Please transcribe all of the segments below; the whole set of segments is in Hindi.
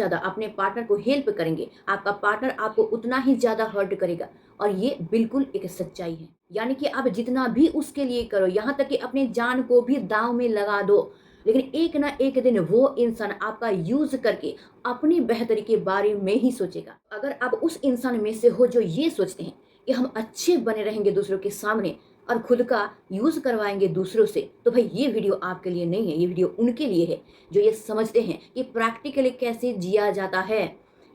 ज़्यादा अपने पार्टनर को हेल्प करेंगे, आपका पार्टनर आपको उतना ही ज़्यादा हर्ट करेगा। और ये बिल्कुल एक सच्चाई है। यानी कि आप जितना भी उसके लिए करो, यहाँ तक कि अपनी जान को भी दाँव में लगा दो, लेकिन एक ना एक दिन वो इंसान आपका यूज़ करके अपनी बेहतरी के बारे में ही सोचेगा। अगर आप उस इंसान में से हो जो ये सोचते हैं कि हम अच्छे बने रहेंगे दूसरों के सामने और खुद का यूज़ करवाएँगे दूसरों से, तो भाई ये वीडियो आपके लिए नहीं है, ये वीडियो उनके लिए है जो ये समझते हैं कि प्रैक्टिकली कैसे जिया जाता है।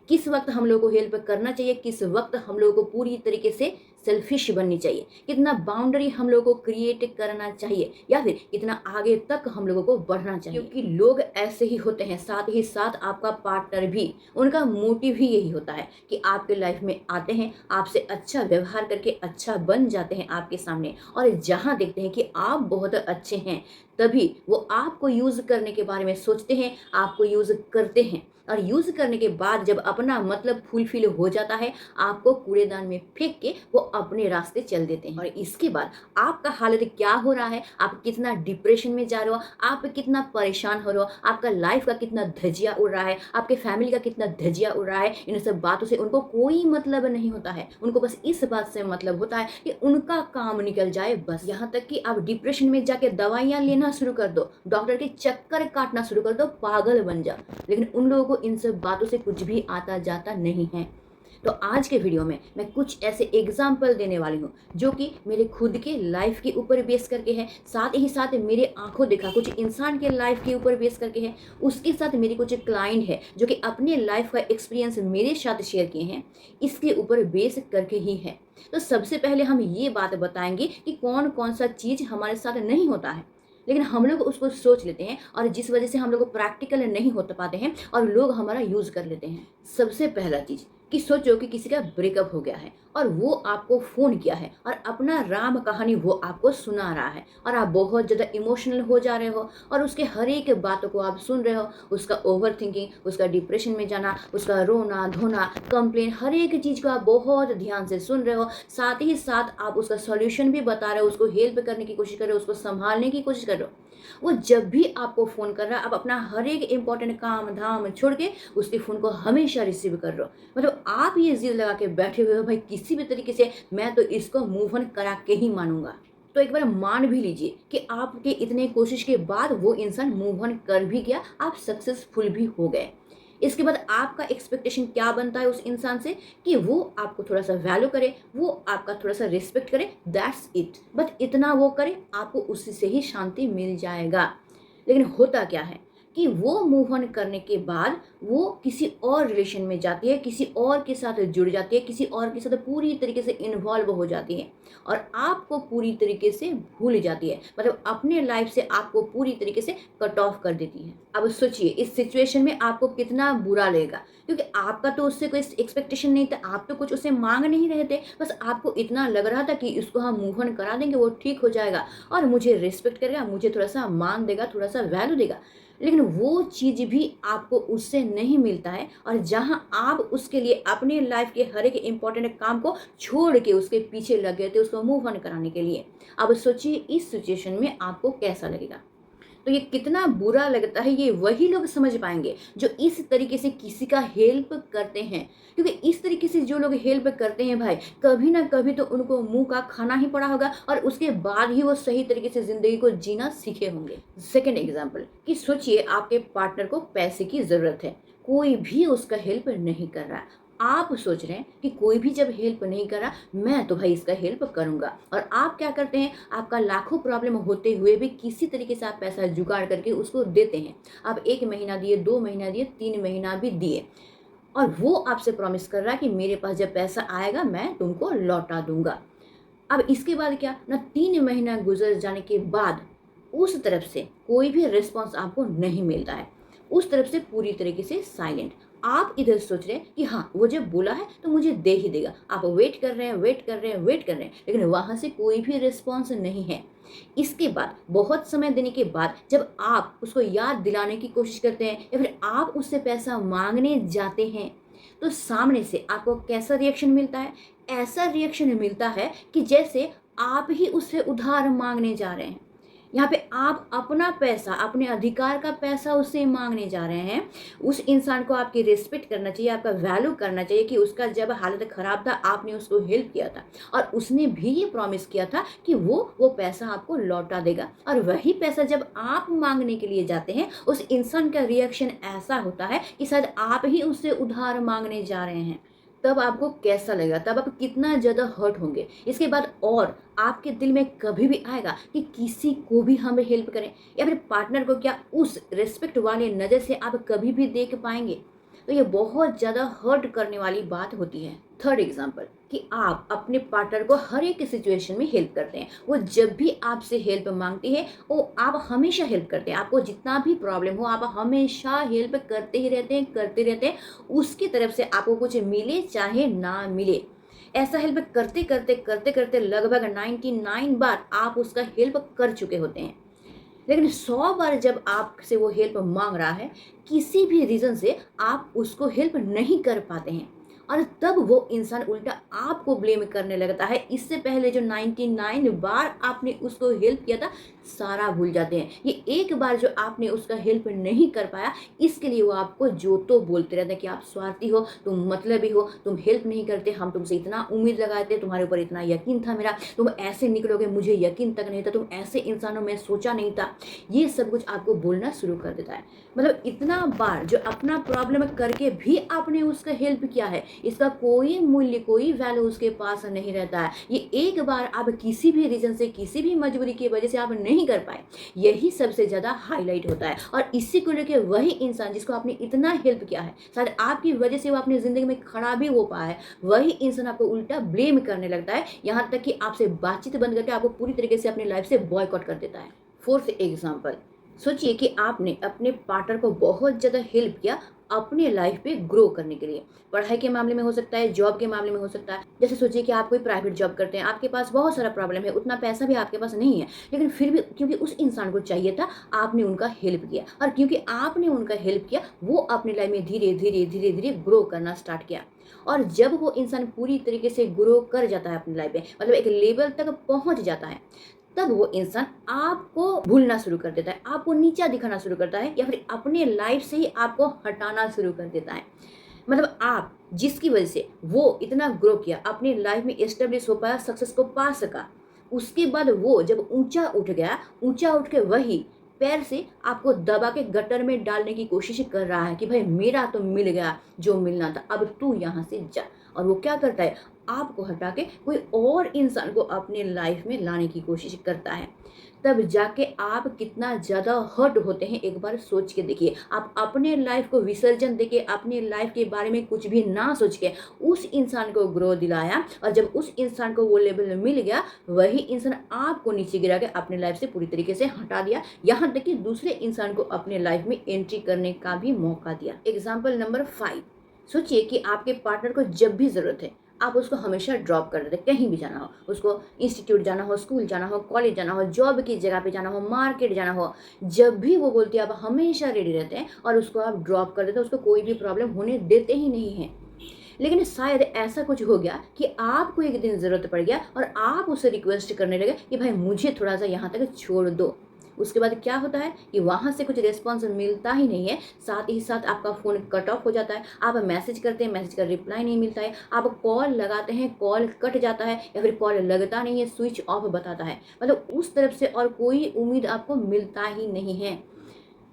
किस वक़्त हम लोगों को हेल्प करना चाहिए, किस वक़्त हम लोगों को पूरी तरीके से सेल्फिश बननी चाहिए, कितना बाउंड्री हम लोगों को क्रिएट करना चाहिए या फिर कितना आगे तक हम लोगों को बढ़ना चाहिए। क्योंकि लोग ऐसे ही होते हैं, साथ ही साथ आपका पार्टनर भी, उनका मोटिव ही यही होता है कि आपके लाइफ में आते हैं, आपसे अच्छा व्यवहार करके अच्छा बन जाते हैं आपके सामने, और जहाँ देखते हैं कि आप बहुत अच्छे हैं, तभी वो आपको यूज़ करने के बारे में सोचते हैं, आपको यूज़ करते हैं। और यूज़ करने के बाद जब अपना मतलब फुलफिल हो जाता है, आपको कूड़ेदान में फेंक के वो अपने रास्ते चल देते हैं। और इसके बाद आपका हालत क्या हो रहा है, आप कितना डिप्रेशन में जा रहे हो, आप कितना परेशान हो रहे हो, आपका लाइफ का कितना धजिया उड़ रहा है, आपके फैमिली का कितना धजिया उड़ रहा है, इन सब बातों से उनको कोई मतलब नहीं होता है। उनको बस इस बात से मतलब होता है कि उनका काम निकल जाए बस। यहाँ तक कि आप डिप्रेशन में जाके दवाइयाँ लेना शुरू कर दो, डॉक्टर के चक्कर काटना शुरू कर दो, पागल बन जाओ, लेकिन उन लोगों को इन सब बातों से कुछ भी आता जाता नहीं है। तो आज के वीडियो में मैं कुछ ऐसे एग्जाम्पल देने वाली हूँ जो कि मेरे खुद के लाइफ के ऊपर बेस करके है, साथ ही साथ मेरे आंखों देखा कुछ इंसान के लाइफ के ऊपर बेस करके है, उसके साथ मेरी कुछ क्लाइंट है जो कि अपने लाइफ का एक्सपीरियंस मेरे साथ शेयर किए हैं, इसके ऊपर बेस करके ही है। तो सबसे पहले हम ये बात बताएंगे कि कौन कौन सा चीज़ हमारे साथ नहीं होता है, लेकिन हम लोग उसको सोच लेते हैं और जिस वजह से हम लोग प्रैक्टिकल नहीं हो पाते हैं और लोग हमारा यूज़ कर लेते हैं। सबसे पहला चीज़ कि सोचो कि किसी का ब्रेकअप हो गया है और वो आपको फ़ोन किया है और अपना राम कहानी वो आपको सुना रहा है और आप बहुत ज़्यादा इमोशनल हो जा रहे हो और उसके हर एक बातों को आप सुन रहे हो, उसका ओवर थिंकिंग, उसका डिप्रेशन में जाना, उसका रोना धोना, कंप्लेन, हर एक चीज़ को आप बहुत ध्यान से सुन रहे हो। साथ ही साथ आप उसका सॉल्यूशन भी बता रहे हो, उसको हेल्प करने की कोशिश कर रहे हो, उसको संभालने की कोशिश कर रहे हो। वो जब भी आपको फ़ोन कर रहा है, आप अपना हर एक इंपॉर्टेंट काम धाम छोड़ के उसके फ़ोन को हमेशा रिसीव कर रहे हो। मतलब आप ये ज़िद लगा के बैठे हुए हो, भाई किसी भी तरीके से मैं तो इसको मूव ऑन करा के ही मानूंगा। तो एक बार मान भी लीजिए कि आपके इतने कोशिश के बाद वो इंसान मूव ऑन कर भी गया, आप सक्सेसफुल भी हो गए। इसके बाद आपका एक्सपेक्टेशन क्या बनता है उस इंसान से कि वो आपको थोड़ा सा वैल्यू करे, वो आपका थोड़ा सा रिस्पेक्ट करे, दैट्स इट। बट इतना वो करे, आपको उसी से ही शांति मिल जाएगा। लेकिन होता क्या है कि वो मूव ऑन करने के बाद वो किसी और रिलेशन में जाती है, किसी और के साथ जुड़ जाती है, किसी और के साथ पूरी तरीके से इन्वॉल्व हो जाती है और आपको पूरी तरीके से भूल जाती है। मतलब अपने लाइफ से आपको पूरी तरीके से कट ऑफ कर देती है। अब सोचिए इस सिचुएशन में आपको कितना बुरा लगेगा, क्योंकि आपका तो उससे कोई एक्सपेक्टेशन नहीं था, आप तो कुछ उससे मांग नहीं रहे थे, बस आपको इतना लग रहा था कि इसको हम मूव ऑन करा देंगे, वो ठीक हो जाएगा और मुझे रिस्पेक्ट करेगा, मुझे थोड़ा सा मान देगा, थोड़ा सा वैल्यू देगा। लेकिन वो चीज़ भी आपको उससे नहीं मिलता है और जहाँ आप उसके लिए अपने लाइफ के हर एक इम्पॉर्टेंट काम को छोड़ के उसके पीछे लग गए थे उसको मूव ऑन कराने के लिए। अब सोचिए इस सिचुएशन में आपको कैसा लगेगा। तो ये कितना बुरा लगता है, ये वही लोग समझ पाएंगे जो इस तरीके से किसी का हेल्प करते हैं। क्योंकि इस तरीके से जो लोग हेल्प करते हैं भाई, कभी ना कभी तो उनको मुंह का खाना ही पड़ा होगा और उसके बाद ही वो सही तरीके से ज़िंदगी को जीना सीखे होंगे। सेकेंड एग्जाम्पल कि सोचिए आपके पार्टनर को पैसे की ज़रूरत है, कोई भी उसका हेल्प नहीं कर रहा। आप सोच रहे हैं कि कोई भी जब हेल्प नहीं कर रहा, मैं तो भाई इसका हेल्प करूंगा। और आप क्या करते हैं, आपका लाखों प्रॉब्लम होते हुए भी किसी तरीके से आप पैसा जुगाड़ करके उसको देते हैं। आप 1 महीना दिए, 2 महीना दिए, 3 महीना भी दिए और वो आपसे प्रॉमिस कर रहा है कि मेरे पास जब पैसा आएगा मैं तुमको लौटा दूंगा। अब इसके बाद क्या ना, 3 महीना गुजर जाने के बाद उस तरफ से कोई भी रिस्पॉन्स आपको नहीं मिलता है, उस तरफ से पूरी तरीके से साइलेंट। आप इधर सोच रहे हैं कि हाँ वो जब बोला है तो मुझे दे ही देगा, आप वेट कर रहे हैं, वेट कर रहे हैं, वेट कर रहे हैं, लेकिन वहाँ से कोई भी रिस्पॉन्स नहीं है। इसके बाद बहुत समय देने के बाद जब आप उसको याद दिलाने की कोशिश करते हैं या फिर आप उससे पैसा मांगने जाते हैं, तो सामने से आपको कैसा रिएक्शन मिलता है? ऐसा रिएक्शन मिलता है कि जैसे आप ही उससे उधार मांगने जा रहे हैं। यहाँ पे आप अपना पैसा, अपने अधिकार का पैसा उससे माँगने जा रहे हैं। उस इंसान को आपकी रिस्पेक्ट करना चाहिए, आपका वैल्यू करना चाहिए कि उसका जब हालत ख़राब था, आपने उसको हेल्प किया था और उसने भी ये प्रॉमिस किया था कि वो पैसा आपको लौटा देगा। और वही पैसा जब आप माँगने के लिए जाते हैं, उस इंसान का रिएक्शन ऐसा होता है कि शायद आप ही उससे उधार माँगने जा रहे हैं। तब आपको कैसा लगेगा? तब आप कितना ज़्यादा हर्ट होंगे? इसके बाद और आपके दिल में कभी भी आएगा कि किसी को भी हम हेल्प करें या फिर पार्टनर को क्या उस रिस्पेक्ट वाले नज़र से आप कभी भी देख पाएंगे? तो ये बहुत ज़्यादा हर्ट करने वाली बात होती है। थर्ड एग्जाम्पल कि आप अपने पार्टनर को हर एक सिचुएशन में हेल्प करते हैं। वो जब भी आपसे हेल्प मांगती है, वो आप हमेशा हेल्प करते हैं। आपको जितना भी प्रॉब्लम हो, आप हमेशा हेल्प करते ही रहते हैं, करते रहते हैं। उसकी तरफ से आपको कुछ मिले चाहे ना मिले, ऐसा हेल्प करते करते करते करते लगभग 99 बार आप उसका हेल्प कर चुके होते हैं। लेकिन 100 बार जब आपसे वो हेल्प मांग रहा है, किसी भी रीज़न से आप उसको हेल्प नहीं कर पाते हैं और तब वो इंसान उल्टा आपको ब्लेम करने लगता है। इससे पहले जो 99 बार आपने उसको हेल्प किया था, सारा भूल जाते हैं। ये एक बार जो आपने उसका हेल्प नहीं कर पाया, इसके लिए वो आपको जो तो बोलते रहते हैं कि आप स्वार्थी हो, तुम मतलबी हो, तुम हेल्प नहीं करते, हम तुमसे इतना उम्मीद लगाए थे, तुम्हारे ऊपर इतना यकीन था मेरा, तुम ऐसे निकलोगे मुझे यकीन तक नहीं था, तुम ऐसे इंसानों में सोचा नहीं था। ये सब कुछ आपको बोलना शुरू कर देता है। मतलब इतना बार जो अपना प्रॉब्लम करके भी आपने उसका हेल्प किया है, इसका कोई मूल्य, कोई वैल्यू उसके पास नहीं रहता है। ये एक बार आप किसी भी रीज़न से, किसी भी मजबूरी की वजह से आप नहीं कर पाए, यही सबसे ज़्यादा हाईलाइट होता है। और इसी को लेके वही इंसान जिसको आपने इतना हेल्प किया है, शायद आपकी वजह से वो अपनी ज़िंदगी में खड़ा भी हो पाया है, वही इंसान आपको उल्टा ब्लेम करने लगता है, यहाँ तक कि आपसे बातचीत बंद करके आपको पूरी तरीके से अपनी लाइफ से बॉयकॉट कर देता है। फोर्थ एग्जाम्पल, सोचिए कि आपने अपने पार्टनर को बहुत ज़्यादा हेल्प किया अपने लाइफ पे ग्रो करने के लिए। पढ़ाई के मामले में हो सकता है, जॉब के मामले में हो सकता है। जैसे सोचिए कि आप कोई प्राइवेट जॉब करते हैं, आपके पास बहुत सारा प्रॉब्लम है, उतना पैसा भी आपके पास नहीं है, लेकिन फिर भी क्योंकि उस इंसान को चाहिए था, आपने उनका हेल्प किया और क्योंकि आपने उनका हेल्प किया, वो अपनी लाइफ में धीरे धीरे धीरे धीरे ग्रो करना स्टार्ट किया। और जब वो इंसान पूरी तरीके से ग्रो कर जाता है अपनी लाइफ में, मतलब एक लेवल तक पहुंच जाता है, तब वो इंसान आपको भूलना शुरू कर देता है, आपको नीचा दिखाना शुरू करता है या फिर अपने लाइफ से ही आपको हटाना शुरू कर देता है। मतलब आप जिसकी वजह से वो इतना ग्रो किया, अपनी लाइफ में एस्टेब्लिश हो पाया, सक्सेस को पा सका, उसके बाद वो जब ऊंचा उठ गया, ऊंचा उठ के वही पैर से आपको दबा के गटर में डालने की कोशिश कर रहा है कि भाई मेरा तो मिल गया जो मिलना था, अब तू यहाँ से जा। और वो क्या करता है, आपको हटा के कोई और इंसान को अपने लाइफ में लाने की कोशिश करता है। तब जाके आप कितना ज़्यादा हर्ट होते हैं, एक बार सोच के देखिए। आप अपने लाइफ को विसर्जन देके, अपने लाइफ के बारे में कुछ भी ना सोच के उस इंसान को ग्रो दिलाया, और जब उस इंसान को वो लेवल मिल गया, वही इंसान आपको नीचे गिरा के अपने लाइफ से पूरी तरीके से हटा दिया, यहाँ तक कि दूसरे इंसान को अपने लाइफ में एंट्री करने का भी मौका दिया। एग्जाम्पल नंबर 5, सोचिए कि आपके पार्टनर को जब भी ज़रूरत है, आप उसको हमेशा ड्रॉप कर देते, कहीं भी जाना हो, उसको इंस्टीट्यूट जाना हो, स्कूल जाना हो, कॉलेज जाना हो, जॉब की जगह पे जाना हो, मार्केट जाना हो, जब भी वो बोलती है आप हमेशा रेडी रहते हैं और उसको आप ड्रॉप कर देते हैं, उसको कोई भी प्रॉब्लम होने देते ही नहीं हैं। लेकिन शायद ऐसा कुछ हो गया कि आपको एक दिन ज़रूरत पड़ गया और आप उससे रिक्वेस्ट करने लगे कि भाई मुझे थोड़ा सा यहाँ तक छोड़ दो। उसके बाद क्या होता है कि वहाँ से कुछ रिस्पॉन्स मिलता ही नहीं है, साथ ही साथ आपका फ़ोन कट ऑफ हो जाता है, आप मैसेज करते हैं, मैसेज का रिप्लाई नहीं मिलता है, आप कॉल लगाते हैं, कॉल कट जाता है या फिर कॉल लगता नहीं है, स्विच ऑफ बताता है। मतलब उस तरफ से और कोई उम्मीद आपको मिलता ही नहीं है।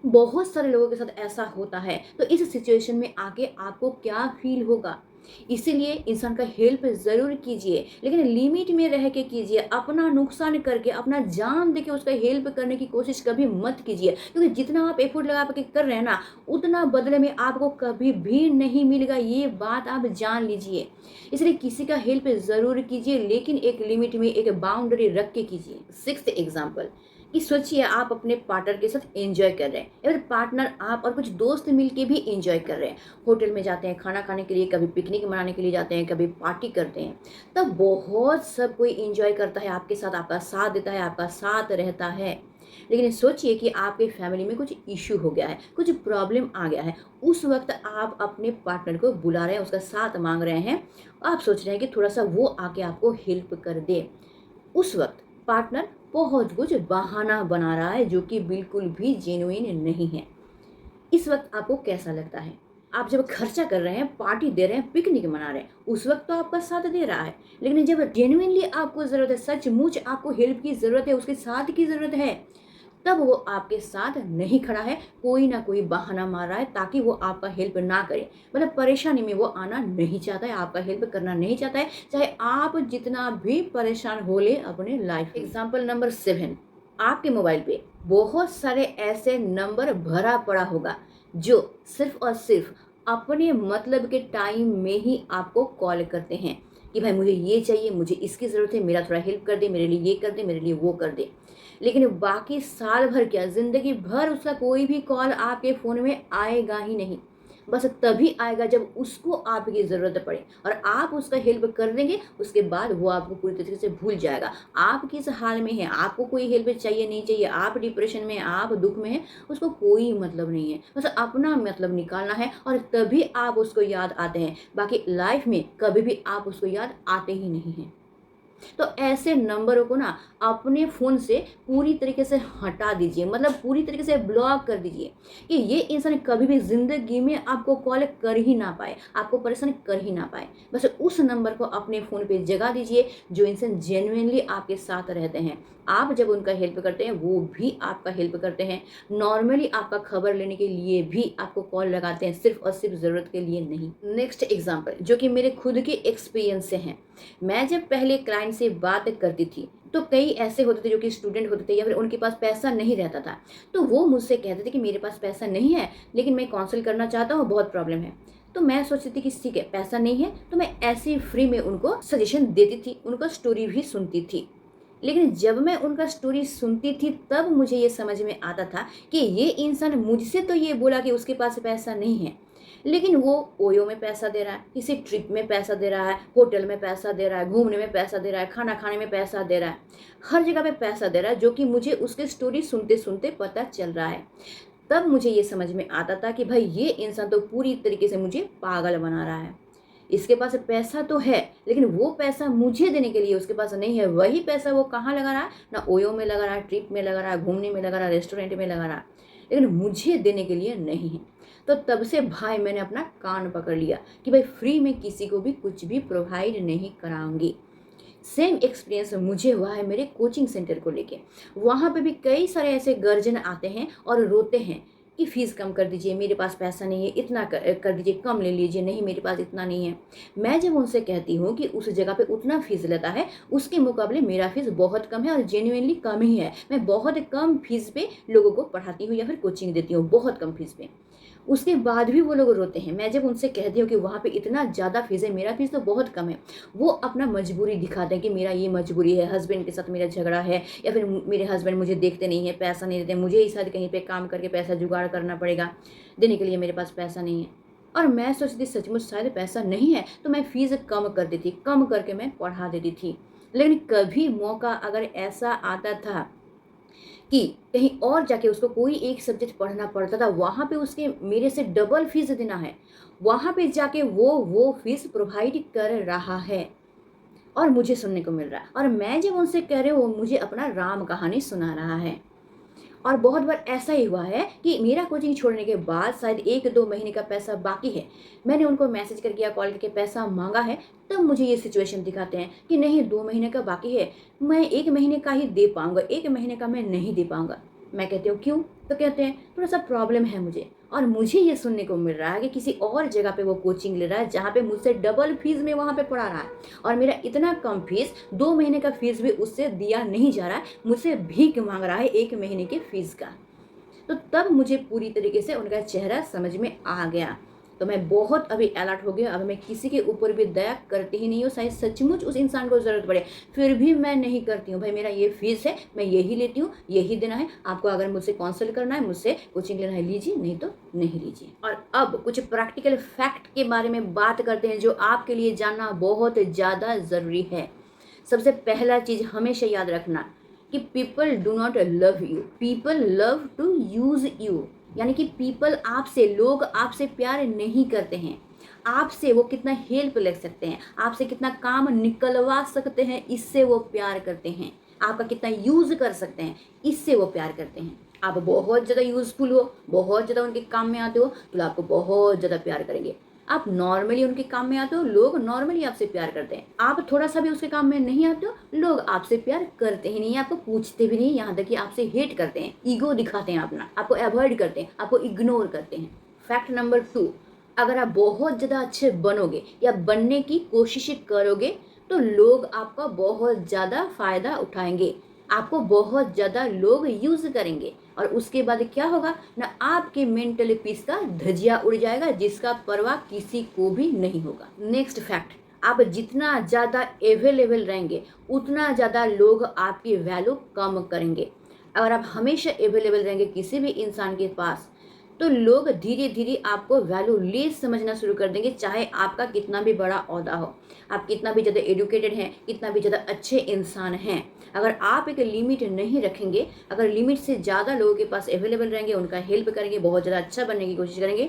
बहुत सारे लोगों के साथ ऐसा होता है। तो इस सिचुएशन में आके आपको क्या फील होगा? इसीलिए इंसान का हेल्प ज़रूर कीजिए, लेकिन लिमिट में रह के कीजिए। अपना नुकसान करके, अपना जान दे के उसका हेल्प करने की कोशिश कभी मत कीजिए, क्योंकि जितना आप एफर्ट लगा के कर रहे हैं ना, उतना बदले में आपको कभी भी नहीं मिलेगा। ये बात आप जान लीजिए। इसलिए किसी का हेल्प ज़रूर कीजिए, लेकिन एक लिमिट में, एक बाउंड्री रख के कीजिए। 6th एग्जाम्पल कि सोचिए आप अपने पार्टनर के साथ एंजॉय कर रहे हैं, या फिर पार्टनर आप और कुछ दोस्त मिलके भी एंजॉय कर रहे हैं। होटल में जाते हैं खाना खाने के लिए, कभी पिकनिक मनाने के लिए जाते हैं, कभी पार्टी करते हैं। तब बहुत सब कोई एंजॉय करता है आपके साथ, आपका साथ देता है, आपका साथ रहता है। लेकिन सोचिए कि आपके फैमिली में कुछ इश्यू हो गया है, कुछ प्रॉब्लम आ गया है। उस वक्त आप अपने पार्टनर को बुला रहे हैं, उसका साथ मांग रहे हैं, आप सोच रहे हैं कि थोड़ा सा वो आके आपको हेल्प कर दे। उस वक्त पार्टनर बहुत कुछ बहाना बना रहा है जो कि बिल्कुल भी जेन्युइन नहीं है। इस वक्त आपको कैसा लगता है? आप जब खर्चा कर रहे हैं, पार्टी दे रहे हैं, पिकनिक मना रहे हैं, उस वक्त तो आपका साथ दे रहा है। लेकिन जब जेन्युइनली आपको ज़रूरत है, सचमुच आपको हेल्प की ज़रूरत है, उसके साथ की ज़रूरत है, तब वो आपके साथ नहीं खड़ा है, कोई ना कोई बहाना मार रहा है ताकि वो आपका हेल्प ना करे। मतलब परेशानी में वो आना नहीं चाहता है, आपका हेल्प करना नहीं चाहता है, चाहे आप जितना भी परेशान हो ले अपने लाइफ में। एग्जाम्पल नंबर 7, आपके मोबाइल पे बहुत सारे ऐसे नंबर भरा पड़ा होगा जो सिर्फ और सिर्फ अपने मतलब के टाइम में ही आपको कॉल करते हैं कि भाई मुझे ये चाहिए, मुझे इसकी ज़रूरत है, मेरा थोड़ा हेल्प कर दे, मेरे लिए ये कर दे, मेरे लिए वो कर दे। लेकिन बाकी साल भर क्या, ज़िंदगी भर उसका कोई भी कॉल आपके फ़ोन में आएगा ही नहीं। बस तभी आएगा जब उसको आपकी ज़रूरत पड़े और आप उसका हेल्प कर देंगे, उसके बाद वो आपको पूरी तरीके से भूल जाएगा। आप किस हाल में हैं, आपको कोई हेल्प चाहिए नहीं चाहिए, आप डिप्रेशन में, आप दुःख में हैं, उसको कोई मतलब नहीं है। बस अपना मतलब निकालना है और तभी आप उसको याद आते हैं। बाकी लाइफ़ में कभी भी आप उसको याद आते ही नहीं हैं। तो ऐसे नंबरों को ना अपने फ़ोन से पूरी तरीके से हटा दीजिए, मतलब पूरी तरीके से ब्लॉक कर दीजिए कि ये इंसान कभी भी ज़िंदगी में आपको कॉल कर ही ना पाए, आपको परेशान कर ही ना पाए। बस उस नंबर को अपने फ़ोन पे जगा दीजिए जो इंसान जेन्युइनली आपके साथ रहते हैं। आप जब उनका हेल्प करते हैं, वो भी आपका हेल्प करते हैं। नॉर्मली आपका खबर लेने के लिए भी आपको कॉल लगाते हैं, सिर्फ़ और सिर्फ ज़रूरत के लिए नहीं। नेक्स्ट एग्ज़ाम्पल जो कि मेरे खुद के एक्सपीरियंस से हैं। मैं जब पहले क्लाइंट से बात करती थी, तो कई ऐसे होते थे जो कि स्टूडेंट होते थे या फिर उनके पास पैसा नहीं रहता था। तो वो मुझसे कहते थे कि मेरे पास पैसा नहीं है, लेकिन मैं काउंसल करना चाहता हूँ, बहुत प्रॉब्लम है। तो मैं सोचती थी कि ठीक है, पैसा नहीं है, तो मैं ऐसे ही फ्री में उनको सजेशन देती थी, उनका स्टोरी भी सुनती थी। लेकिन जब मैं उनका स्टोरी सुनती थी, तब मुझे ये समझ में आता था कि ये इंसान मुझसे तो ये बोला कि उसके पास पैसा नहीं है, लेकिन वो ओयो में पैसा दे रहा है, किसी ट्रिप में पैसा दे रहा है, होटल में पैसा दे रहा है, घूमने में पैसा दे रहा है, खाना खाने में पैसा दे रहा है, हर जगह पे पैसा दे रहा है, जो कि मुझे उसकी स्टोरी सुनते सुनते पता चल रहा है। तब मुझे ये समझ में आता था कि भाई ये इंसान तो पूरी तरीके से मुझे पागल बना रहा है। इसके पास पैसा तो है, लेकिन वो पैसा मुझे देने के लिए उसके पास नहीं है। वही पैसा वो कहाँ लगा रहा है, ना ओयो में लगा रहा है, ट्रिप में लगा रहा है, घूमने में लगा रहा है, रेस्टोरेंट में लगा रहा है, लेकिन मुझे देने के लिए नहीं है। तो तब से भाई मैंने अपना कान पकड़ लिया कि भाई फ्री में किसी को भी कुछ भी प्रोवाइड नहीं कराऊंगी। सेम एक्सपीरियंस मुझे हुआ है मेरे कोचिंग सेंटर को लेके। वहाँ पे भी कई सारे ऐसे गर्जन आते हैं और रोते हैं कि फ़ीस कम कर दीजिए, मेरे पास पैसा नहीं है, इतना कर दीजिए, कम ले लीजिए, नहीं मेरे पास इतना नहीं है। मैं जब उनसे कहती हूँ कि उस जगह पे उतना फ़ीस लेता है, उसके मुकाबले मेरा फ़ीस बहुत कम है और जेन्युइनली कम ही है। मैं बहुत कम फ़ीस पे लोगों को पढ़ाती हूँ या फिर कोचिंग देती हूँ, बहुत कम फ़ीस पे। उसके बाद भी वो लोग रोते हैं। मैं जब उनसे कहती हूँ कि वहाँ पे इतना ज़्यादा फ़ीस है, मेरा फ़ीस तो बहुत कम है, वो अपना मजबूरी दिखाते हैं कि मेरा ये मजबूरी है, हस्बैंड के साथ मेरा झगड़ा है, या फिर मेरे हस्बैंड मुझे देखते नहीं है, पैसा नहीं देते, मुझे ही शायद कहीं पे काम करके पैसा जुगाड़ करना पड़ेगा, देने के लिए मेरे पास पैसा नहीं है। और मैं सोचती सचमुच शायद पैसा नहीं है, तो मैं फ़ीस कम कर देती, कम करके मैं पढ़ा देती थी। लेकिन कभी मौका अगर ऐसा आता था कि कहीं और जाके उसको कोई एक सब्जेक्ट पढ़ना पड़ता था, वहाँ पे उसके मेरे से डबल फ़ीस देना है, वहाँ पे जाके वो फ़ीस प्रोवाइड कर रहा है और मुझे सुनने को मिल रहा है। और मैं जब उनसे कह रही हूँ, वो मुझे अपना राम कहानी सुना रहा है। और बहुत बार ऐसा ही हुआ है कि मेरा कोचिंग छोड़ने के बाद शायद 1-2 महीने का पैसा बाकी है। मैंने उनको मैसेज करके या कॉल करके पैसा माँगा है, तब मुझे ये सिचुएशन दिखाते हैं कि नहीं 2 महीने का बाकी है, मैं 1 महीने का ही दे पाऊँगा, 1 महीने का मैं नहीं दे पाऊँगा। मैं कहती हूँ क्यों? तो कहते हैं थोड़ा-सा प्रॉब्लम है मुझे। और मुझे ये सुनने को मिल रहा है कि किसी और जगह पे वो कोचिंग ले रहा है, जहाँ पे मुझसे डबल फ़ीस में वहाँ पे पढ़ा रहा है और मेरा इतना कम फ़ीस, 2 महीने का फ़ीस भी उससे दिया नहीं जा रहा है, मुझसे भीख माँग रहा है 1 महीने के फ़ीस का। तो तब मुझे पूरी तरीके से उनका चेहरा समझ में आ गया। तो मैं बहुत अभी अलर्ट हो गई हूँ, अब मैं किसी के ऊपर भी दया करती ही नहीं हूँ, शायद सचमुच उस इंसान को ज़रूरत पड़े, फिर भी मैं नहीं करती हूँ। भाई मेरा ये फ़ीस है, मैं यही लेती हूँ, यही देना है, आपको अगर मुझसे काउंसल करना है, मुझसे कोचिंग लेना है लीजिए, नहीं तो नहीं लीजिए। और अब कुछ प्रैक्टिकल फैक्ट के बारे में बात करते हैं जो आपके लिए जानना बहुत ज़्यादा ज़रूरी है। सबसे पहला चीज़ हमेशा याद रखना कि people do not love you, people love to use you. यानी कि लोग आपसे प्यार नहीं करते हैं, आपसे वो कितना हेल्प ले सकते हैं, आपसे कितना काम निकलवा सकते हैं, इससे वो प्यार करते हैं। आपका कितना यूज़ कर सकते हैं, इससे वो प्यार करते हैं। आप बहुत ज़्यादा यूज़फुल हो, बहुत ज़्यादा उनके काम में आते हो, तो लोग आपको बहुत ज़्यादा प्यार करेंगे। आप नॉर्मली उनके काम में आते हो, लोग नॉर्मली आपसे प्यार करते हैं। आप थोड़ा-सा भी उसके काम में नहीं आते हो, लोग आपसे प्यार करते ही नहीं, आपको पूछते भी नहीं, यहाँ तक कि आपसे हेट करते हैं, ईगो दिखाते हैं अपना, आपको अवॉइड करते हैं, आपको इग्नोर करते हैं। फैक्ट नंबर 2, अगर आप बहुत ज़्यादा अच्छे बनोगे या बनने की कोशिश करोगे, तो लोग आपका बहुत ज़्यादा फ़ायदा उठाएँगे। आपको बहुत ज़्यादा लोग यूज़ करेंगे और उसके बाद क्या होगा ना, आपके मेंटल पीस का धजिया उड़ जाएगा, जिसका परवाह किसी को भी नहीं होगा। नेक्स्ट फैक्ट, आप जितना ज़्यादा अवेलेबल रहेंगे, उतना ज़्यादा लोग आपकी वैल्यू कम करेंगे। अगर आप हमेशा अवेलेबल रहेंगे किसी भी इंसान के पास, तो लोग धीरे धीरे आपको वैल्यू लेस समझना शुरू कर देंगे, चाहे आपका कितना भी बड़ा ओहदा हो, आप कितना भी ज़्यादा एजुकेटेड हैं, कितना भी ज़्यादा अच्छे इंसान हैं। अगर आप एक लिमिट नहीं रखेंगे, अगर लिमिट से ज़्यादा लोगों के पास अवेलेबल रहेंगे, उनका हेल्प करेंगे, बहुत ज़्यादा अच्छा बनने की कोशिश करेंगे,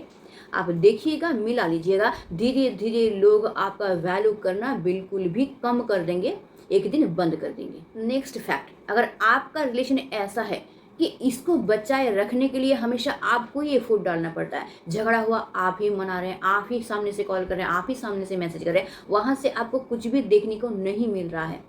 आप देखिएगा, मिला लीजिएगा, धीरे धीरे लोग आपका वैल्यू करना बिल्कुल भी कम कर देंगे, एक दिन बंद कर देंगे। नेक्स्ट फैक्ट, अगर आपका रिलेशन ऐसा है कि इसको बचाए रखने के लिए हमेशा आपको ही एफर्ट डालना पड़ता है, झगड़ा हुआ आप ही मना रहे हैं, आप ही सामने से कॉल कर रहे हैं, आप ही सामने से मैसेज कर रहे हैं, वहाँ से आपको कुछ भी देखने को नहीं मिल रहा है,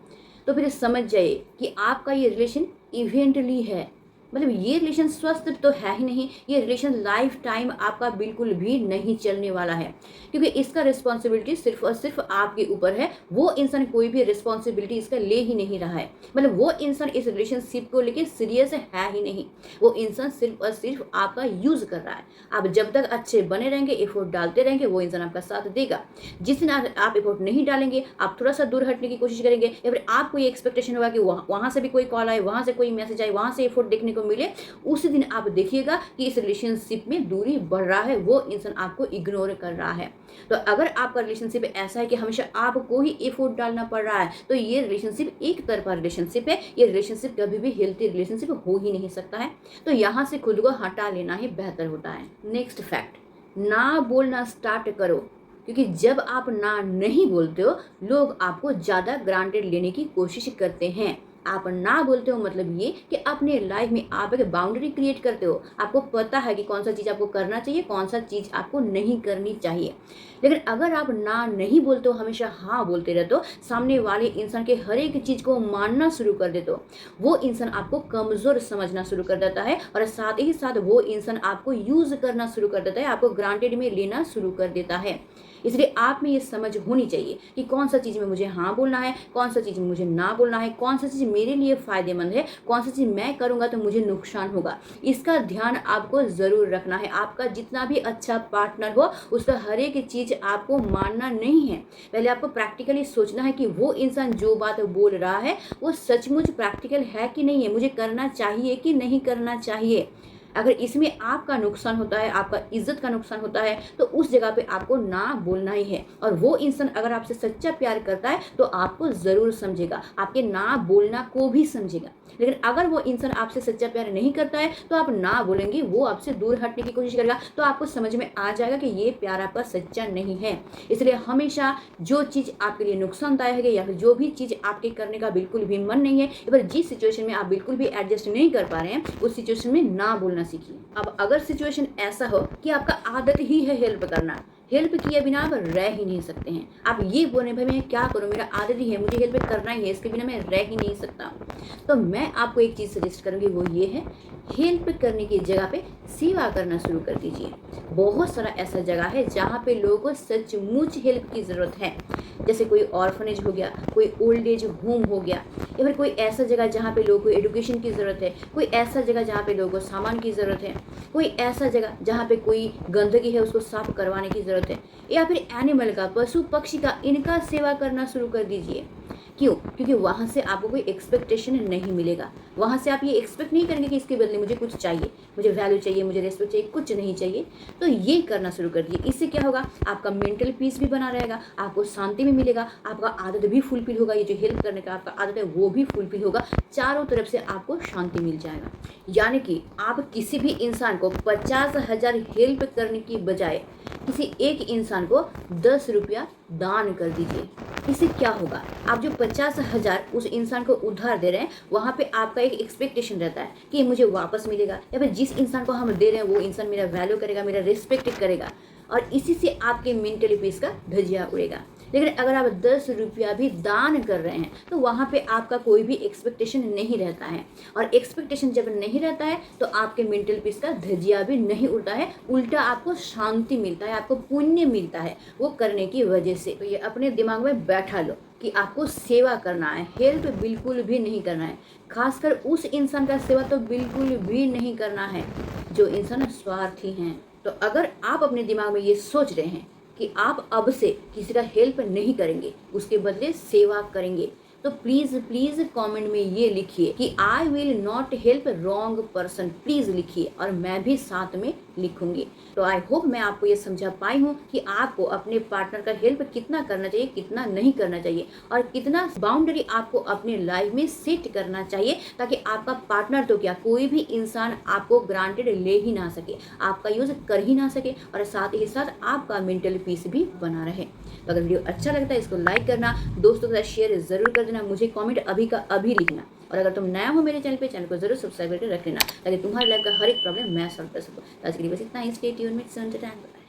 तो फिर समझ जाइए कि आपका ये रिलेशन इवेंटली है, मतलब ये रिलेशन स्वस्थ तो है ही नहीं, ये रिलेशन लाइफ टाइम आपका बिल्कुल भी नहीं चलने वाला है, क्योंकि इसका रिस्पॉन्सिबिलिटी सिर्फ और सिर्फ आपके ऊपर है। वो इंसान कोई भी रिस्पॉन्सिबिलिटी इसका ले ही नहीं रहा है, मतलब वो इंसान इस रिलेशनशिप को लेके सीरियस है ही नहीं, वो इंसान सिर्फ और सिर्फ आपका यूज़ कर रहा है। आप जब तक अच्छे बने रहेंगे, एफर्ट डालते रहेंगे, वो इंसान आपका साथ देगा। जिस दिन आप एफर्ट नहीं डालेंगे, आप थोड़ा सा दूर हटने की कोशिश करेंगे, या फिर आपको ये एक्सपेक्टेशन होगा कि वहाँ से भी कोई कॉल आए, वहाँ से कोई मैसेज आए, वहाँ से एफर्ट देखने को मिले, उसी दिन आप देखिएगा कि इस रिलेशनशिप में दूरी बढ़ रहा है, वो इंसान आपको इग्नोर कर रहा है। तो अगर आपका रिलेशनशिप ऐसा है कि हमेशा आपको ही एफर्ट डालना पड़ रहा है, तो ये रिलेशनशिप एक तरफा रिलेशनशिप है, ये रिलेशनशिप कभी भी हेल्थी रिलेशनशिप हो ही नहीं सकता है। तो यहाँ से खुद को हटा लेना ही बेहतर होता है। नेक्स्ट फैक्ट, ना बोलना स्टार्ट करो, क्योंकि जब आप ना नहीं बोलते हो, लोग आपको ज़्यादा ग्रांटेड लेने की कोशिश करते हैं। आप ना बोलते हो मतलब ये कि अपने लाइफ में आप एक बाउंड्री क्रिएट करते हो, आपको पता है कि कौन सा चीज़ आपको करना चाहिए, कौन सा चीज़ आपको नहीं करनी चाहिए। लेकिन अगर आप ना नहीं बोलते हो, हमेशा हाँ बोलते रहते हो, सामने वाले इंसान के हर एक चीज़ को मानना शुरू कर देते हो, वो इंसान आपको कमज़ोर समझना शुरू कर देता है, और साथ ही साथ वो इंसान आपको यूज़ करना शुरू कर देता है, आपको ग्रांटेड में लेना शुरू कर देता है। इसलिए आप में ये समझ होनी चाहिए कि कौन सा चीज़ में मुझे हाँ बोलना है, कौन सा चीज़ में मुझे ना बोलना है, कौन सा चीज़ मेरे लिए फ़ायदेमंद है, कौन सा चीज़ मैं करूँगा तो मुझे नुकसान होगा। इसका ध्यान आपको ज़रूर रखना है। आपका जितना भी अच्छा पार्टनर हो, उसका हर एक चीज़ आपको मानना नहीं है। पहले आपको प्रैक्टिकली सोचना है कि वो इंसान जो बात बोल रहा है वो सचमुच प्रैक्टिकल है कि नहीं है, मुझे करना चाहिए कि नहीं करना चाहिए। अगर इसमें आपका नुकसान होता है, आपका इज्जत का नुकसान होता है, तो उस जगह पे आपको ना बोलना ही है। और वो इंसान अगर आपसे सच्चा प्यार करता है तो आपको ज़रूर समझेगा, आपके ना बोलना को भी समझेगा। लेकिन अगर वो इंसान आपसे सच्चा प्यार नहीं करता है तो आप ना बोलेंगे, वो आपसे दूर हटने की कोशिश करेगा, तो आपको समझ में आ जाएगा कि ये प्यार आपका सच्चा नहीं है। इसलिए हमेशा जो चीज़ आपके लिए नुकसानदायक है, या फिर जो भी चीज़ आपके करने का बिल्कुल भी मन नहीं है, या फिर जिस सिचुएशन में आप बिल्कुल भी एडजस्ट नहीं कर पा रहे हैं, उस सिचुएशन में ना बोलना सीखिए। अब अगर सिचुएशन ऐसा हो कि आपका आदत ही है हेल्प करना, हेल्प किए बिना आप रह ही नहीं सकते हैं, आप ये बोले भाई मैं क्या करूँ, मेरा आदत ही है, मुझे हेल्प करना ही है, इसके बिना मैं रह ही नहीं सकता, तो मैं आपको एक चीज़ सजेस्ट करूँगी, वो ये है, हेल्प करने की जगह पे सेवा करना शुरू कर दीजिए। बहुत सारा ऐसा जगह है जहाँ पे लोगों को सचमुच हेल्प की ज़रूरत है, जैसे कोई ऑर्फनेज हो गया, कोई ओल्ड एज होम हो गया, या फिर कोई ऐसा जगह जहाँ पे लोगों को एजुकेशन की ज़रूरत है, कोई ऐसा जगह जहाँ पे लोगों को सामान की ज़रूरत है, कोई ऐसा जगह जहाँ पे कोई गंदगी है उसको साफ करवाने की ज़रूरत है, या फिर एनिमल का, पशु पक्षी का, इनका सेवा करना शुरू कर दीजिए। क्यों? क्योंकि वहाँ से आपको कोई एक्सपेक्टेशन नहीं मिलेगा, वहाँ से आप ये एक्सपेक्ट नहीं करेंगे कि इसके बदले मुझे कुछ चाहिए, मुझे वैल्यू चाहिए, मुझे रेस्पेक्ट चाहिए, कुछ नहीं चाहिए। तो ये करना शुरू कर दीजिए। इससे क्या होगा, आपका मेंटल पीस भी बना रहेगा, आपको शांति भी मिलेगा, आपका आदत भी फुलफिल होगा, ये जो हेल्प करने का आपका आदत है वो भी फुलफिल होगा, चारों तरफ से आपको शांति मिल जाएगा। यानी कि आप किसी भी इंसान को 50,000 हेल्प करने की बजाय किसी एक इंसान को 10 रुपया दान कर दीजिए। इससे क्या होगा, आप जो 50,000 उस इंसान को उधार दे रहे हैं, वहाँ पे आपका एक एक्सपेक्टेशन रहता है कि ये मुझे वापस मिलेगा, या फिर जिस इंसान को हम दे रहे हैं वो इंसान मेरा वैल्यू करेगा, मेरा रिस्पेक्ट करेगा, और इसी से आपके मेंटली पीस का धजिया उड़ेगा। लेकिन अगर आप 10 रुपया भी दान कर रहे हैं तो वहाँ पे आपका कोई भी एक्सपेक्टेशन नहीं रहता है, और एक्सपेक्टेशन जब नहीं रहता है तो आपके मेंटल पीस का धजिया भी नहीं उड़ता है, उल्टा आपको शांति मिलता है, आपको पुण्य मिलता है वो करने की वजह से। तो ये अपने दिमाग में बैठा लो कि आपको सेवा करना है, हेल्प बिल्कुल भी नहीं करना है, खासकर उस इंसान का सेवा तो बिल्कुल भी नहीं करना है जो इंसान स्वार्थी हैं। तो अगर आप अपने दिमाग में ये सोच रहे हैं कि आप अब से किसी का हेल्प नहीं करेंगे, उसके बदले सेवा करेंगे, तो प्लीज़ प्लीज़ कमेंट में ये लिखिए कि I will not help wrong person, please लिखिए, और मैं भी साथ में लिखूंगी। तो आई होप मैं आपको ये समझा पाई हूँ कि आपको अपने पार्टनर का हेल्प कितना करना चाहिए, कितना नहीं करना चाहिए, और कितना बाउंड्री आपको अपने लाइफ में सेट करना चाहिए, ताकि आपका पार्टनर तो क्या, कोई भी इंसान आपको ग्रांटेड ले ही ना सके, आपका यूज़ कर ही ना सके, और साथ ही साथ आपका मेंटल पीस भी बना रहे। तो अगर वीडियो अच्छा लगता है इसको लाइक करना, दोस्तों के साथ शेयर ज़रूर कर देना, मुझे कमेंट अभी का अभी लिखना, और अगर तुम नया हो मेरे चैनल पे, चैनल को जरूर सब्सक्राइब करके रख लेना, ताकि तुम्हारी लाइफ का हर एक प्रॉब्लम मैं सॉल्व कर सकूँ। आज के लिए बस इतना ही। Stay tuned with Sun time.